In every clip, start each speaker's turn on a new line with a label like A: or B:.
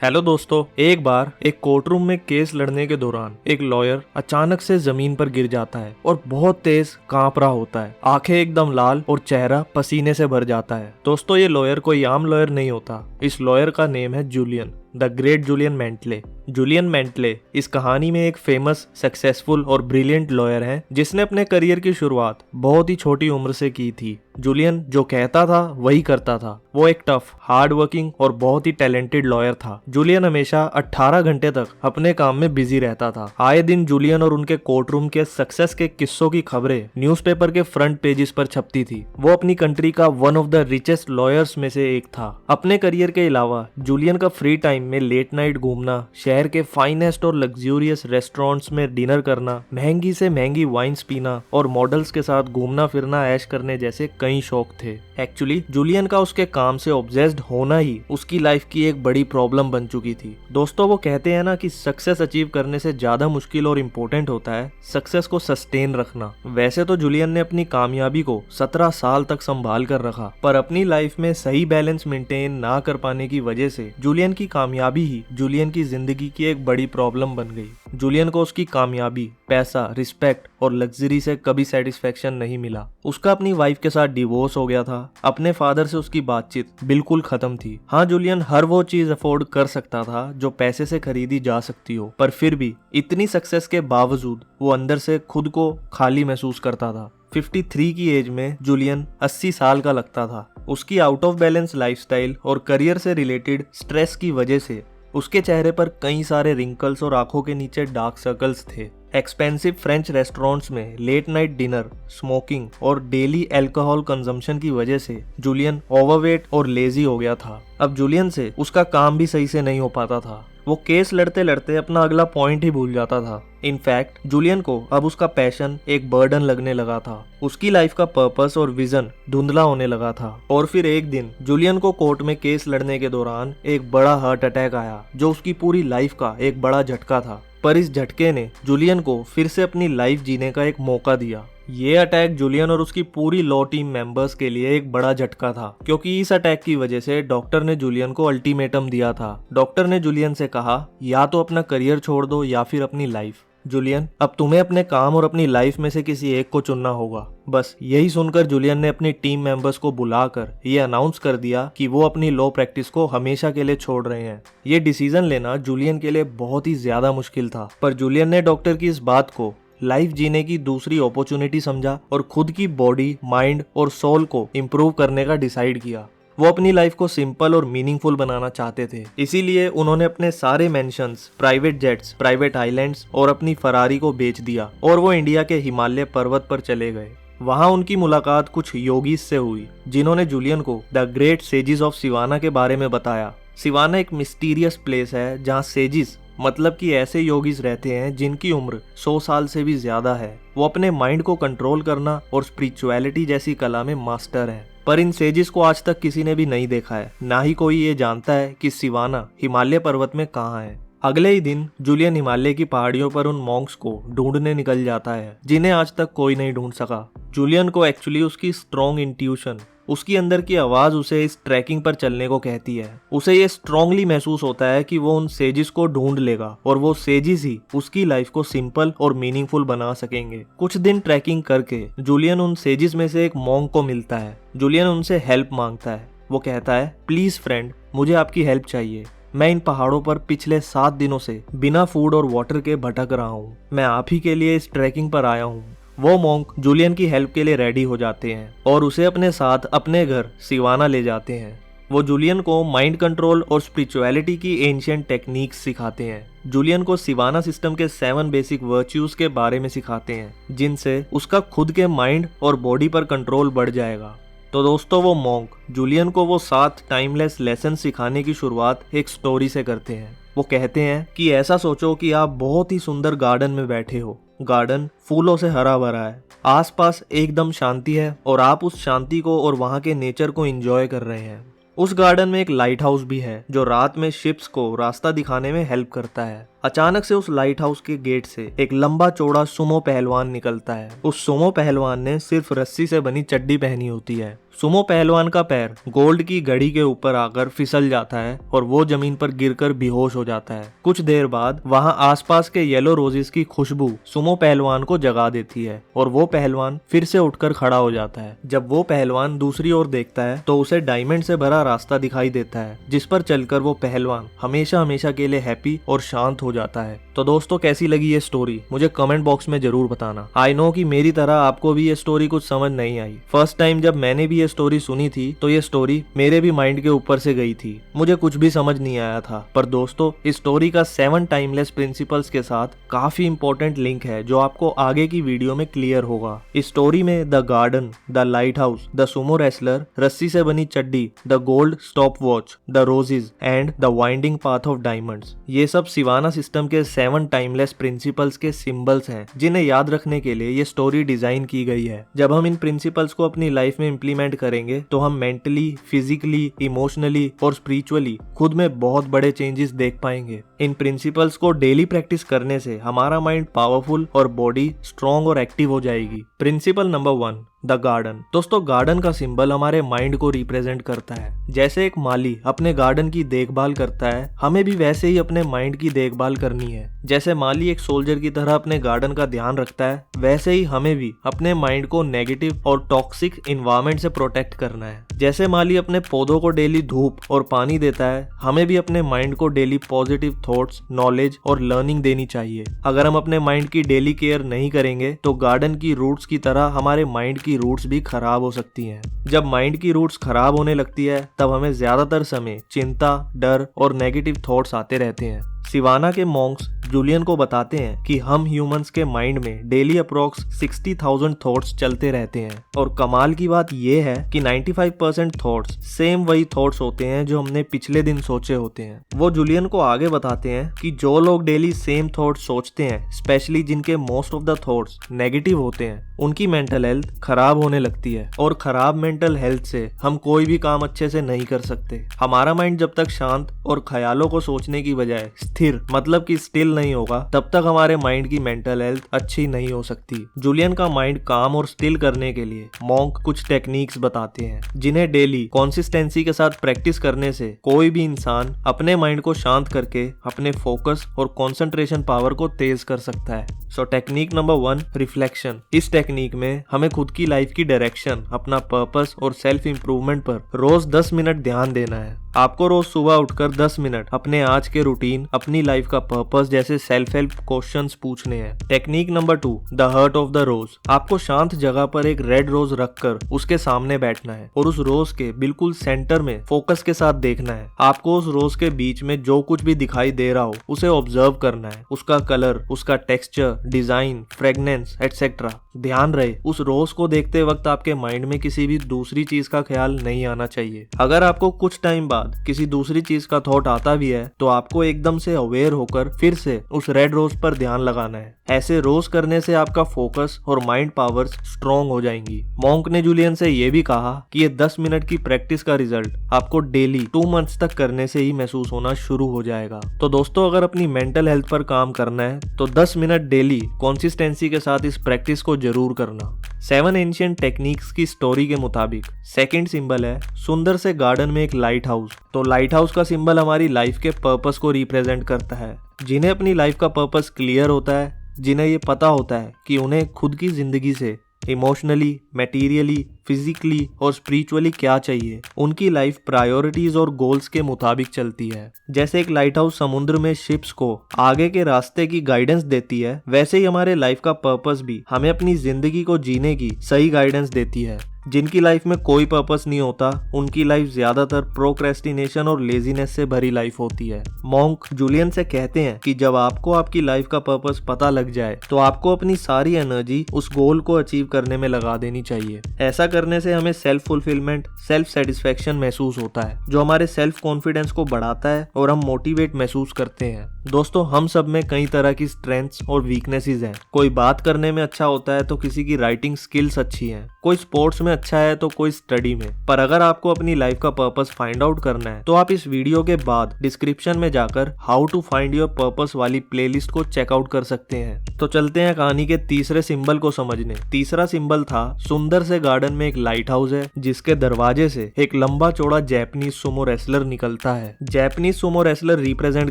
A: Hello दोस्तों, एक बार एक कोर्टरूम में केस लड़ने के दौरान एक लॉयर अचानक से जमीन पर गिर जाता है और बहुत तेज कांप रहा होता है। आंखें एकदम लाल और चेहरा पसीने से भर जाता है। दोस्तों, ये लॉयर कोई आम लॉयर नहीं होता। इस लॉयर का नेम है Julian, the great Julian Mantle. Julian Mantle इस कहानी में एक फेमस, सक्सेसफुल और ब्रिलियंट लॉयर है जिसने अपने करियर की शुरुआत बहुत ही छोटी उम्र से की थी। जूलियन जो कहता था वही करता था। वो एक टफ, हार्ड वर्किंग और बहुत ही टैलेंटेड लॉयर था। जूलियन हमेशा 18 घंटे तक अपने काम में बिजी रहता था। आए दिन जूलियन और उनके कोर्टरूम के सक्सेस के किस्सों की खबरें न्यूज़पेपर के फ्रंट पेजेस पर छपती थी। वो अपनी कंट्री का one of the richest lawyers में से एक था। अपने करियर के अलावा जूलियन का फ्री टाइम में लेट नाइट घूमना, शहर के फाइनेस्ट और लग्जूरियस रेस्टोरेंट्स में डिनर करना, महंगी से महंगी वाइन्स पीना और मॉडल्स के साथ घूमना फिरना, ऐश करने जैसे कई शौक थे। एक्चुअली जूलियन का उसके काम से ऑब्सेस्ड होना ही उसकी लाइफ की एक बड़ी प्रॉब्लम बन चुकी थी। दोस्तों, वो कहते हैं ना कि सक्सेस अचीव करने से ज्यादा मुश्किल और इम्पोर्टेंट होता है सक्सेस को सस्टेन रखना। वैसे तो जूलियन ने अपनी कामयाबी को 17 साल तक संभाल कर रखा, पर अपनी लाइफ में सही बैलेंस मेंटेन ना कर पाने की वजह से जूलियन की कामयाबी ही जूलियन की जिंदगी की एक बड़ी प्रॉब्लम बन गई। जूलियन को उसकी कामयाबी, पैसा, रिस्पेक्ट और लग्जरी से कभी सेटिस्फेक्शन नहीं मिला। उसका अपनी वाइफ के साथ डिवोर्स हो गया था। अपने फादर से उसकी बातचीत बिल्कुल खत्म थी। हाँ, जूलियन हर वो चीज अफोर्ड कर सकता था जो पैसे से खरीदी जा सकती हो, पर फिर भी इतनी सक्सेस के बावजूद वो अंदर से खुद को खाली महसूस करता था। 53 की एज में जूलियन 80 साल का लगता था। उसकी आउट ऑफ बैलेंस लाइफस्टाइल और करियर से रिलेटेड स्ट्रेस की वजह से उसके चेहरे पर कई सारे रिंकल्स और आंखों के नीचे डार्क सर्कल्स थे। एक्सपेंसिव फ्रेंच रेस्टोरेंट्स में लेट नाइट डिनर, स्मोकिंग और डेली अल्कोहल कंजम्पशन की वजह से जूलियन ओवरवेट और लेजी हो गया था। अब जूलियन से उसका काम भी सही से नहीं हो पाता था। वो केस लड़ते लड़ते अपना अगला पॉइंट ही भूल जाता था। इनफैक्ट जूलियन को अब उसका पैशन एक बर्डन लगने लगा था। उसकी लाइफ का पर्पस और विजन धुंधला होने लगा था। और फिर एक दिन जूलियन को कोर्ट में केस लड़ने के दौरान एक बड़ा हार्ट अटैक आया, जो उसकी पूरी लाइफ का एक बड़ा झटका था। पर इस झटके ने जूलियन को फिर से अपनी लाइफ जीने का एक मौका दिया। ये अटैक जूलियन और उसकी पूरी लॉ टीम मेंबर्स के लिए एक बड़ा झटका था, क्योंकि इस अटैक की वजह से डॉक्टर ने जूलियन को अल्टीमेटम दिया था। डॉक्टर ने जूलियन से कहा, या तो अपना करियर छोड़ दो या फिर अपनी लाइफ। जूलियन, अब तुम्हें अपने काम और अपनी लाइफ में से किसी एक को चुनना होगा। बस यही सुनकर जूलियन ने अपनी टीम मेंबर्स को बुलाकर ये अनाउंस कर दिया कि वो अपनी लॉ प्रैक्टिस को हमेशा के लिए छोड़ रहे हैं। ये डिसीजन लेना जूलियन के लिए बहुत ही ज्यादा मुश्किल था, पर जूलियन ने डॉक्टर की इस बात को लाइफ जीने की दूसरी अपॉर्चुनिटी समझा और खुद की बॉडी, माइंड और सोल को इम्प्रूव करने का डिसाइड किया। वो अपनी लाइफ को सिंपल और मीनिंगफुल बनाना चाहते थे। इसीलिए उन्होंने अपने सारे mentions, private jets, private islands और अपनी फरारी को बेच दिया और वो इंडिया के हिमालय पर्वत पर चले गए। वहां उनकी मुलाकात कुछ योगीज से हुई, जिन्होंने जूलियन को the great sages of Siwana के बारे में बताया। सिवाना एक मिस्टीरियस प्लेस है जहाँ सेजिस मतलब कि ऐसे योगीज रहते हैं जिनकी उम्र 100 साल से भी ज्यादा है। वो अपने माइंड को कंट्रोल करना और स्पिरिचुअलिटी जैसी कला में मास्टर हैं। पर इन सेजिस को आज तक किसी ने भी नहीं देखा है, ना ही कोई ये जानता है कि सिवाना हिमालय पर्वत में कहाँ है। अगले ही दिन जूलियन हिमालय की पहाड़ियों पर उन मॉन्क्स को ढूंढने निकल जाता है, जिन्हें आज तक कोई नहीं ढूंढ सका। जूलियन को एक्चुअली उसकी स्ट्रॉन्ग इंट्यूशन, उसकी अंदर की आवाज उसे इस ट्रैकिंग पर चलने को कहती है। उसे ये स्ट्रांगली महसूस होता है कि वो उन सेजिस को ढूंढ लेगा और वो सेजिस ही उसकी लाइफ को सिंपल और मीनिंगफुल बना सकेंगे। कुछ दिन ट्रैकिंग करके जूलियन उन सेजिस में से एक मॉन्क को मिलता है। जूलियन उनसे हेल्प मांगता है। वो कहता है, प्लीज फ्रेंड, मुझे आपकी हेल्प चाहिए। मैं इन पहाड़ों पर पिछले 7 दिनों से बिना फूड और वाटर के भटक रहा हूँ। मैं आप ही के लिए इस ट्रैकिंग पर आया हूँ। वो मॉन्क जूलियन की हेल्प के लिए रेडी हो जाते हैं और उसे अपने साथ अपने घर सिवाना ले जाते हैं। वो जूलियन को माइंड कंट्रोल और स्पिरिचुअलिटी की एंशिएंट टेक्निक्स सिखाते हैं। जूलियन को सिवाना सिस्टम के 7 बेसिक वर्च्यूज के बारे में सिखाते हैं, जिनसे उसका खुद के माइंड और बॉडी पर कंट्रोल बढ़ जाएगा। तो दोस्तों, वो मॉन्क जूलियन को वो 7 टाइमलेस लेसन सिखाने की शुरुआत एक स्टोरी से करते हैं। वो कहते हैं कि ऐसा सोचो कि आप बहुत ही सुंदर गार्डन में बैठे हो। गार्डन फूलों से हरा भरा है, आसपास एकदम शांति है और आप उस शांति को और वहाँ के नेचर को एंजॉय कर रहे हैं। उस गार्डन में एक लाइट हाउस भी है जो रात में शिप्स को रास्ता दिखाने में हेल्प करता है। अचानक से उस लाइट हाउस के गेट से एक लंबा चौड़ा सुमो पहलवान निकलता है। उस सुमो पहलवान ने सिर्फ रस्सी से बनी चड्डी पहनी होती है। सुमो पहलवान का पैर गोल्ड की घड़ी के ऊपर आकर फिसल जाता है और वो जमीन पर गिरकर बेहोश हो जाता है। कुछ देर बाद वहाँ आसपास के येलो रोजेस की खुशबू सुमो पहलवान को जगा देती है और वो पहलवान फिर से उठकर खड़ा हो जाता है। जब वो पहलवान दूसरी ओर देखता है तो उसे डायमंड से भरा रास्ता दिखाई देता है, जिस पर चलकर वो पहलवान हमेशा हमेशा के लिए हैप्पी और शांत हो जाता है। तो दोस्तों, कैसी लगी ये स्टोरी मुझे कमेंट बॉक्स में जरूर बताना। आई नो कि मेरी तरह आपको भी ये स्टोरी कुछ समझ नहीं आई। फर्स्ट टाइम जब मैंने भी ये स्टोरी सुनी थी तो ये स्टोरी मेरे भी माइंड के ऊपर से गई थी, मुझे कुछ भी समझ नहीं आया था। पर दोस्तों, इस स्टोरी का 7 टाइमलेस प्रिंसिपल्स के साथ काफी इंपॉर्टेंट लिंक है जो आपको आगे की वीडियो में क्लियर होगा। इस स्टोरी में the garden, the light house, the Sumo wrestler, रस्सी से बनी चड्डी, the gold stop watch, the roses and the winding path of diamonds, ये सब सिवाना सिस्टम के 7 टाइमलेस प्रिंसिपल्स के सिंबल्स हैं जिन्हें याद रखने के लिए ये स्टोरी डिजाइन की गई है। जब हम इन प्रिंसिपल्स को अपनी लाइफ में इम्प्लीमेंट करेंगे तो हम मेंटली, फिजिकली, इमोशनली और स्पिरिचुअली खुद में बहुत बड़े चेंजेस देख पाएंगे। इन प्रिंसिपल्स को डेली प्रैक्टिस करने से हमारा माइंड पावरफुल और बॉडी स्ट्रॉन्ग और एक्टिव हो जाएगी। Principle number 1, the garden. दोस्तों, गार्डन का सिंबल हमारे माइंड को रिप्रेजेंट करता है। जैसे एक माली अपने गार्डन की देखभाल करता है, हमें भी वैसे ही अपने माइंड की देखभाल करनी है। जैसे माली एक सोल्जर की तरह अपने गार्डन का ध्यान रखता है, वैसे ही हमें भी अपने माइंड को नेगेटिव और टॉक्सिक इन्वायरमेंट से प्रोटेक्ट करना है। जैसे माली अपने पौधों को डेली धूप और पानी देता है, हमें भी अपने माइंड को डेली पॉजिटिव थॉट्स, नॉलेज और लर्निंग देनी चाहिए। अगर हम अपने माइंड की डेली केयर नहीं करेंगे तो गार्डन की रूट्स की तरह हमारे माइंड की रूट्स भी खराब हो सकती हैं। जब माइंड की रूट्स खराब होने लगती है तब हमें ज्यादातर समय चिंता, डर और नेगेटिव थॉट्स आते रहते हैं। सिवाना के मॉन्क्स जूलियन को बताते हैं कि हम ह्यूमंस के माइंड में डेली अप्रोक्स 60,000 थॉट्स चलते रहते हैं और कमाल की बात यह है कि 95% थॉट्स सेम वही थॉट्स होते हैं जो हमने पिछले दिन सोचे होते हैं। वो जूलियन को आगे बताते हैं कि जो लोग डेली सेम थॉट्स सोचते हैं, स्पेशली जिनके most of the thoughts negative होते हैं, उनकी मेंटल हेल्थ खराब होने लगती है और खराब मेंटल हेल्थ से हम कोई भी काम अच्छे से नहीं कर सकते। हमारा माइंड जब तक शांत और ख्यालों को सोचने की बजाय स्थिर, मतलब कि स्टिल नहीं होगा, तब तक हमारे माइंड की मेंटल हेल्थ अच्छी नहीं हो सकती। जूलियन का माइंड काम और स्टिल करने के लिए मॉन्क कुछ टेक्निक्स बताते हैं जिन्हें डेली कंसिस्टेंसी के साथ प्रैक्टिस करने से कोई भी इंसान अपने माइंड को शांत करके अपने फोकस और कंसंट्रेशन पावर को तेज कर सकता है। सो टेक्निक नंबर 1, रिफ्लेक्शन। इस टेक्निक में हमें खुद की लाइफ की डायरेक्शन, अपना पर्पस और सेल्फ इंप्रूवमेंट पर रोज 10 मिनट ध्यान देना है। आपको रोज सुबह उठकर 10 मिनट अपने आज के रूटीन, अपनी लाइफ का पर्पस जैसे सेल्फ हेल्प क्वेश्चंस पूछने हैं। Technique number 2, the heart of the rose. आपको शांत जगह पर एक रेड रोज रखकर उसके सामने बैठना है और उस रोज के बिल्कुल सेंटर में फोकस के साथ देखना है। आपको उस रोज के बीच में जो कुछ भी दिखाई दे रहा हो उसे ऑब्जर्व करना है, उसका कलर, उसका टेक्सचर, डिजाइन, फ्रेग्रेंस एटसेट्रा। ध्यान रहे उस रोज को देखते वक्त आपके माइंड में किसी भी दूसरी चीज का ख्याल नहीं आना चाहिए। अगर आपको कुछ टाइम बाद किसी दूसरी चीज का थॉट आता भी है तो आपको एकदम से अवेयर होकर फिर से उस रेड रोज पर ध्यान लगाना है। ऐसे रोज करने से आपका फोकस और माइंड पावर्स स्ट्रॉन्ग हो जाएंगी। मॉन्क ने जूलियन से ये भी कहा कि ये 10 मिनट की प्रैक्टिस का रिजल्ट आपको डेली 2 मंथ्स तक करने से ही महसूस होना शुरू हो जाएगा। तो दोस्तों, अगर अपनी मेंटल हेल्थ पर काम करना है तो 10 मिनट डेली कंसिस्टेंसी के साथ इस प्रैक्टिस को जरूर करना। 7 एंशिएंट टेक्निक्स की स्टोरी के मुताबिक सेकंड सिंबल है सुंदर से गार्डन में एक लाइट हाउस। तो लाइट हाउस का सिंबल हमारी लाइफ के पर्पस को रिप्रेजेंट करता है। जिन्हें अपनी लाइफ का पर्पस क्लियर होता है, जिन्हें ये पता होता है कि उन्हें खुद की जिंदगी से इमोशनली, मटेरियली, फिजिकली और स्पिरिचुअली क्या चाहिए, उनकी लाइफ प्रायोरिटीज और गोल्स के मुताबिक चलती है। जैसे एक लाइट हाउस समुद्र में शिप्स को आगे के रास्ते की गाइडेंस देती है, वैसे ही हमारे लाइफ का पर्पस भी हमें अपनी जिंदगी को जीने की सही गाइडेंस देती है। जिनकी लाइफ में कोई पर्पस नहीं होता, उनकी लाइफ ज्यादातर प्रोक्रेस्टिनेशन और लेजीनेस से भरी लाइफ होती है। मॉन्क जूलियन से कहते हैं कि जब आपको आपकी लाइफ का पर्पस पता लग जाए तो आपको अपनी सारी एनर्जी उस गोल को अचीव करने में लगा देनी चाहिए। ऐसा करने से हमें सेल्फ फुलफिलमेंट, सेल्फ सेटिस्फेक्शन महसूस होता है, जो हमारे सेल्फ कॉन्फिडेंस को बढ़ाता है और हम मोटिवेट महसूस करते हैं। दोस्तों, हम सब में कई तरह की स्ट्रेंथ्स और वीकनेसेस हैं। कोई बात करने में अच्छा होता है तो किसी की राइटिंग स्किल्स अच्छी हैं, कोई स्पोर्ट्स में अच्छा है तो कोई स्टडी में। पर अगर आपको अपनी लाइफ का पर्पस फाइंड आउट करना है तो आप इस वीडियो के बाद डिस्क्रिप्शन में जाकर how to find your purpose वाली प्लेलिस्ट को चेकआउट कर सकते हैं। तो चलते हैं कहानी के तीसरे सिंबल को समझने। तीसरा सिंबल था सुंदर से गार्डन में एक लाइट हाउस है जिसके दरवाजे से एक लंबा चौड़ा जापानीज सुमो रेसलर निकलता है। जापानीज सुमो रेसलर रिप्रेजेंट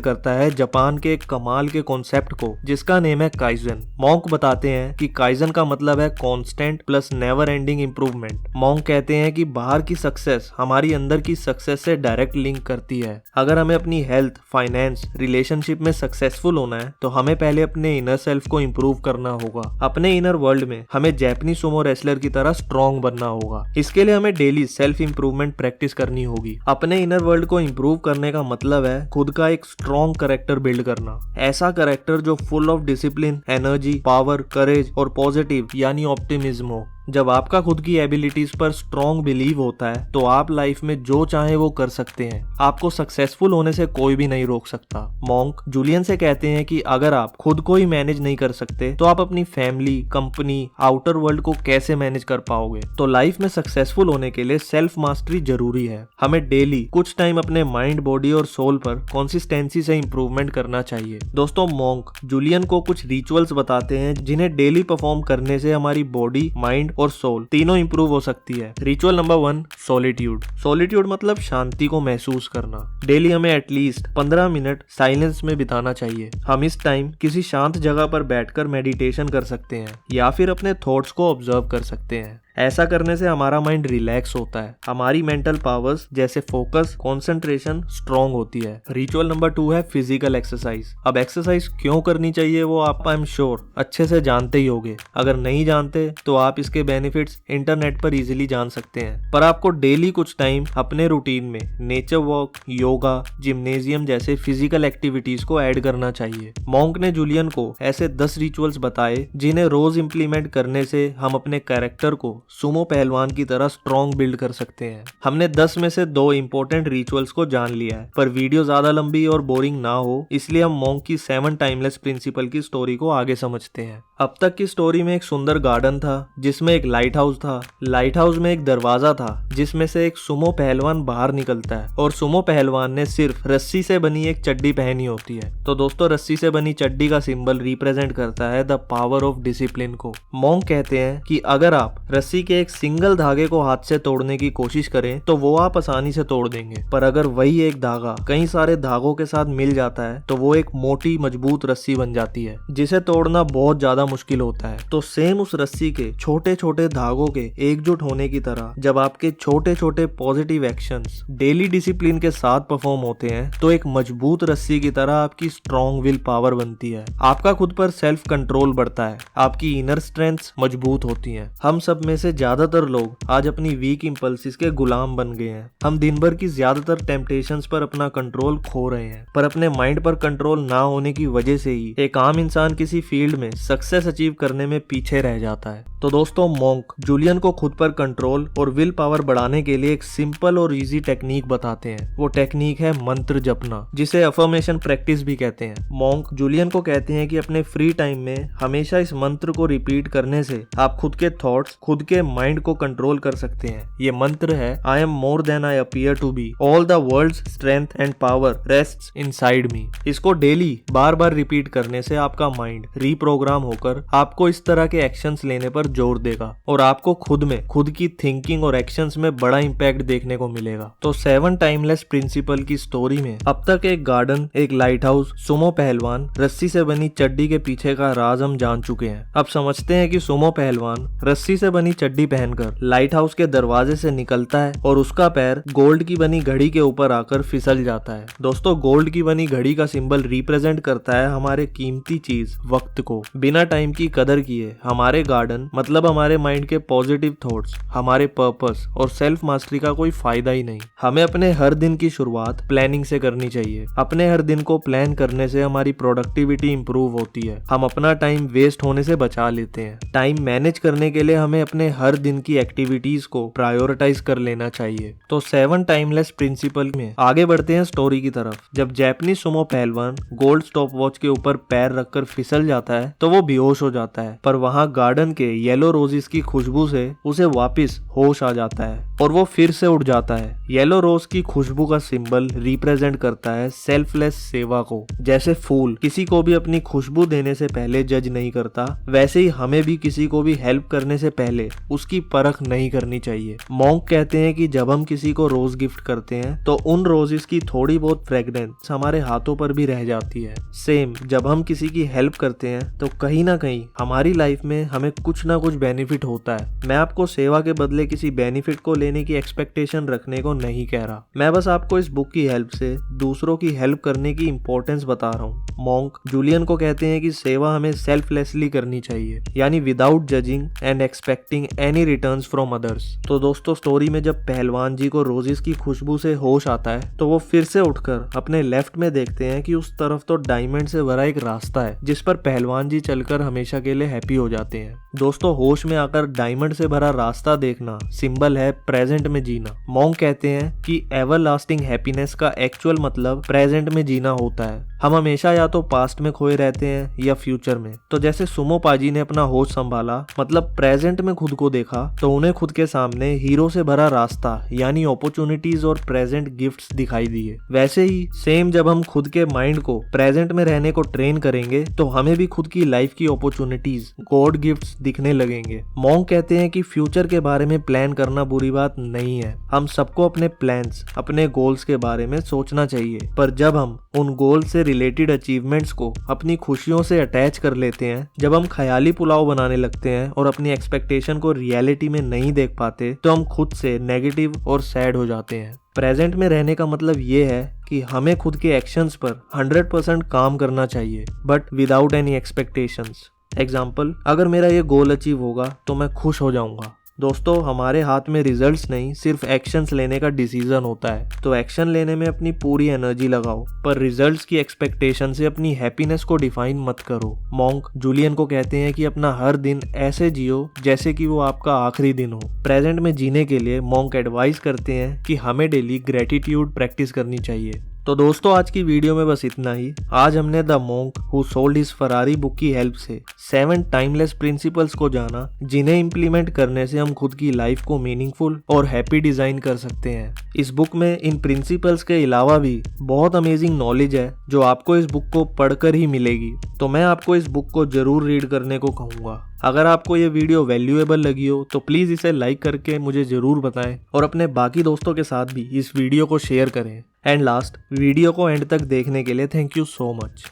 A: करता है जापान के एक कमाल के कॉन्सेप्ट को जिसका नेम है काइजन। मॉन्क बताते हैं कि काइजन का मतलब है constant plus never ending improvement. Monk कहते हैं कि बाहर की सक्सेस हमारी अंदर की सक्सेस से डायरेक्ट लिंक करती है। अगर हमें अपनी हेल्थ, फाइनेंस, रिलेशनशिप में सक्सेसफुल होना है तो हमें पहले अपने इनर सेल्फ को इम्प्रूव करना होगा। अपने इनर वर्ल्ड में हमें जापानीज सुमो रेसलर की तरह स्ट्रॉन्ग बनना होगा। इसके लिए हमें डेली सेल्फ इंप्रूवमेंट प्रैक्टिस करनी होगी। अपने इनर वर्ल्ड को इम्प्रूव करने का मतलब है खुद का एक स्ट्रॉन्ग कैरेक्टर बिल्ड करना। ऐसा कैरेक्टर जो full of discipline, energy, power, courage और पॉजिटिव यानी ऑप्टिमिज्म हो। जब आपका खुद की एबिलिटीज पर स्ट्रॉन्ग बिलीव होता है तो आप लाइफ में जो चाहे वो कर सकते हैं। आपको सक्सेसफुल होने से कोई भी नहीं रोक सकता। मॉन्क जूलियन से कहते हैं कि अगर आप खुद को ही मैनेज नहीं कर सकते तो आप अपनी फैमिली, कंपनी, आउटर वर्ल्ड को कैसे मैनेज कर पाओगे। तो लाइफ में सक्सेसफुल होने के लिए सेल्फ मास्टरी जरूरी है। हमें डेली कुछ टाइम अपने माइंड, बॉडी और सोल पर कंसिस्टेंसी से इंप्रूवमेंट करना चाहिए। दोस्तों, मॉन्क जूलियन को कुछ रिचुअल्स बताते हैं जिन्हें डेली परफॉर्म करने से हमारी बॉडी, माइंड और सोल तीनों इंप्रूव हो सकती है। Ritual number 1, solitude. सॉलिट्यूड मतलब शांति को महसूस करना। डेली हमें एटलीस्ट 15 मिनट साइलेंस में बिताना चाहिए। हम इस टाइम किसी शांत जगह पर बैठकर मेडिटेशन कर सकते हैं या फिर अपने थॉट्स को ऑब्जर्व कर सकते हैं। ऐसा करने से हमारा माइंड रिलैक्स होता है, हमारी मेंटल पावर्स जैसे फोकस, कंसंट्रेशन स्ट्रांग होती है। रिचुअल नंबर 2 है फिजिकल एक्सरसाइज। अब एक्सरसाइज क्यों करनी चाहिए वो आप आई एम श्योर अच्छे से जानते ही होंगे। अगर नहीं जानते तो आप इसके बेनिफिट्स इंटरनेट पर इजीली जान सकते हैं। पर आपको डेली कुछ टाइम अपने रूटीन में नेचर वॉक, योगा, जिम्नेजियम जैसे फिजिकल एक्टिविटीज को ऐड करना चाहिए। मॉन्क ने जूलियन को ऐसे 10 रिचुअल्स बताए जिन्हें रोज इंप्लीमेंट करने से हम अपने कैरेक्टर को सुमो पहलवान की तरह स्ट्रॉन्ग बिल्ड कर सकते हैं। हमने 10 में से 2 इंपॉर्टेंट रिचुअल्स को जान लिया है, पर वीडियो ज्यादा लंबी और बोरिंग ना हो इसलिए हम मॉन्क की 7 टाइमलेस प्रिंसिपल की स्टोरी को आगे समझते हैं। अब तक की स्टोरी में एक सुंदर गार्डन था जिसमें एक लाइट हाउस था। लाइट हाउस में एक दरवाजा था जिसमें से एक सुमो पहलवान बाहर निकलता है और सुमो पहलवान ने सिर्फ रस्सी से बनी एक चड्डी पहनी होती है। तो दोस्तों, रस्सी से बनी चड्डी का सिंबल रिप्रेजेंट करता है द पावर ऑफ डिसिप्लिन को। मॉन्क कहते हैं कि अगर आप रस्सी के एक सिंगल धागे को हाथ से तोड़ने की कोशिश करें तो वो आप आसानी से तोड़ देंगे, पर अगर वही एक धागा कई सारे धागों के साथ मिल जाता है तो वो एक मोटी मजबूत रस्सी बन जाती है जिसे तोड़ना बहुत ज्यादा मुश्किल होता है। तो सेम उस रस्सी के छोटे छोटे धागों के एकजुट होने की तरह जब आपके छोटे छोटे पॉजिटिव एक्शंस डेली डिसिप्लिन के साथ परफॉर्म होते हैं तो एक मजबूत रस्सी की तरह आपकी स्ट्रॉन्ग विल पावर बनती है। आपका खुद पर सेल्फ कंट्रोल बढ़ता है, आपकी इनर स्ट्रेंथ मजबूत होती है। हम सब में से ज्यादातर लोग आज अपनी वीक इंपल्सिस के गुलाम बन गए हैं। हम दिन भर की ज्यादातर टेम्पटेशंस पर अपना कंट्रोल खो रहे हैं, पर अपने माइंड पर कंट्रोल ना होने की वजह से ही एक आम इंसान किसी फील्ड में सक्सेस अचीव करने में पीछे रह जाता है। तो दोस्तों, मॉन्क जूलियन को खुद पर कंट्रोल और विल पावर बढ़ाने के लिए एक सिंपल और इजी टेक्निक बताते हैं। वो टेक्निक है मंत्र जपना, जिसे अफर्मेशन प्रैक्टिस भी कहते हैं। मॉन्क जूलियन को कहते हैं कि अपने फ्री टाइम में हमेशा इस मंत्र को रिपीट करने से आप खुद के थॉट्स, खुद के माइंड को कंट्रोल कर सकते हैं। ये मंत्र है I am more than I appear to be, all the world's strength and power rests inside me. इसको डेली बार बार रिपीट करने से आपका माइंड रीप्रोग्राम होकर आपको इस तरह के एक्शंस लेने पर जोर देगा और आपको खुद में, खुद की थिंकिंग और एक्शंस में बड़ा इंपैक्ट देखने को मिलेगा। तो 7 टाइमलेस प्रिंसिपल की स्टोरी में अब तक एक गार्डन, एक लाइट हाउस, सुमो पहलवान, रस्सी से बनी चड्डी के पीछे का राज हम जान चुके हैं। अब समझते हैं कि सुमो पहलवान रस्सी से बनी चड्डी पहनकर लाइट हाउस के दरवाजे से निकलता है और उसका पैर गोल्ड की बनी घड़ी के ऊपर आकर फिसल जाता है। दोस्तों, गोल्ड की बनी घड़ी का सिंबल रिप्रेजेंट करता है हमारे कीमती चीज वक्त को। बिना टाइम की कदर किए हमारे गार्डन मतलब हमारे माइंड के पॉजिटिव थॉट्स, हमारे पर्पस और सेल्फ मास्टरी का कोई फायदा ही नहीं। हमें अपने हर दिन की शुरुआत प्लानिंग से करनी चाहिए। अपने हर दिन को प्लान करने से हमारी प्रोडक्टिविटी इंप्रूव होती है। हम अपना टाइम वेस्ट होने से बचा लेते हैं। टाइम मैनेज करने के लिए हमें अपने हर दिन की एक्टिविटीज को प्रायोरिटाइज कर लेना चाहिए। तो 7 टाइमलेस प्रिंसिपल में आगे बढ़ते हैं स्टोरी की तरफ। जब जापानीज सुमो पहलवान गोल्ड स्टॉप वॉच के ऊपर पैर रखकर फिसल जाता है तो वो बेहोश हो जाता है, पर वहाँ गार्डन के येलो रोजेस की खुशबू से उसे वापस होश आ जाता है और वो फिर से उठ जाता है। येलो रोज की खुशबू का सिंबल रिप्रेजेंट करता है सेल्फलेस सेवा को। जैसे फूल किसी को भी अपनी खुशबू देने से पहले जज नहीं करता, वैसे ही हमें भी किसी को भी हेल्प करने से पहले उसकी परख नहीं करनी चाहिए। मॉन्क कहते हैं कि जब हम किसी को रोज गिफ्ट करते हैं तो उन रोजेस की थोड़ी बहुत फ्रेग्रेंस हमारे हाथों पर भी रह जाती है। सेम जब हम किसी की हेल्प करते हैं तो कहीं ना कहीं हमारी लाइफ में हमें कुछ ना कुछ बेनिफिट होता है। मैं आपको सेवा के बदले किसी बेनिफिट को लेने की एक्सपेक्टेशन रखने को नहीं कह रहा, मैं बस आपको इस बुक की हेल्प से दूसरों की हेल्प करने की इंपॉर्टेंस बता रहा हूँ। मॉन्क जूलियन को कहते हैं कि सेवा हमें सेल्फलेसली करनी चाहिए, यानी without judging and expecting any returns from others. तो दोस्तों स्टोरी में जब पहलवान जी को रोजेस की खुशबू से होश आता है तो वो फिर से उठकर अपने लेफ्ट में देखते हैं कि उस तरफ तो डायमंड से भरा एक रास्ता है जिस पर पहलवान जी चलकर हमेशा के लिए हैप्पी हो जाते हैं। दोस्तों होश में आकर डायमंड से भरा रास्ता देखना सिंबल है प्रेजेंट में जीना। मॉन्क कहते हैं कि एवरलास्टिंग हैप्पीनेस का एक्चुअल मतलब प्रेजेंट में जीना होता है। हम हमेशा या तो पास्ट में खोए रहते हैं या फ्यूचर में। तो जैसे सुमो पाजी ने अपना होश संभाला, मतलब प्रेजेंट में खुद को देखा, तो उन्हें खुद के सामने हीरो से भरा रास्ता यानी अपॉर्चुनिटीज और प्रेजेंट गिफ्ट्स दिखाई दिए। वैसे ही सेम जब हम खुद के माइंड को प्रेजेंट में रहने को ट्रेन करेंगे तो हमें भी खुद की लाइफ की अपॉर्चुनिटीज गॉड गिफ्ट्स दिखने लगेंगे। मॉन्क कहते हैं कि फ्यूचर के बारे में प्लान करना बुरी बात नहीं है। हम सबको अपने प्लान्स, अपने गोल्स के बारे में सोचना चाहिए, पर जब हम उन गोल से रिलेटेड अचीवमेंट्स को अपनी खुशियों से अटैच कर लेते हैं, जब हम ख्याली पुलाव बनाने लगते हैं और अपनी एक्सपेक्टेशन को रियलिटी में नहीं देख पाते, तो हम खुद से नेगेटिव और सैड हो जाते हैं। प्रेजेंट में रहने का मतलब ये है कि हमें खुद के एक्शंस पर 100% काम करना चाहिए, but without any expectations. Example, अगर मेरा ये गोल अचीव होगा तो मैं खुश हो जाऊंगा। दोस्तों हमारे हाथ में रिजल्ट्स नहीं, सिर्फ एक्शंस लेने का डिसीजन होता है। तो एक्शन लेने में अपनी पूरी एनर्जी लगाओ, पर रिजल्ट्स की एक्सपेक्टेशन से अपनी हैप्पीनेस को डिफाइन मत करो। मॉन्क जूलियन को कहते हैं कि अपना हर दिन ऐसे जियो जैसे कि वो आपका आखिरी दिन हो। प्रेजेंट में जीने के लिए मॉन्क एडवाइस करते हैं कि हमें डेली ग्रेटिट्यूड प्रैक्टिस करनी चाहिए। तो दोस्तों आज की वीडियो में बस इतना ही। आज हमने the monk who sold his Ferrari book की हेल्प से 7 टाइमलेस प्रिंसिपल्स को जाना, जिन्हें इम्प्लीमेंट करने से हम खुद की लाइफ को मीनिंगफुल और हैप्पी डिजाइन कर सकते हैं। इस बुक में इन प्रिंसिपल्स के अलावा भी बहुत अमेजिंग नॉलेज है जो आपको इस बुक को पढ़कर ही मिलेगी। तो मैं आपको इस बुक को जरूर रीड करने को कहूँगा। अगर आपको ये वीडियो वैल्यूएबल लगी हो तो प्लीज इसे लाइक करके मुझे जरूर बताएं और अपने बाकी दोस्तों के साथ भी इस वीडियो को शेयर करें। एंड लास्ट, वीडियो को एंड तक देखने के लिए थैंक यू सो मच।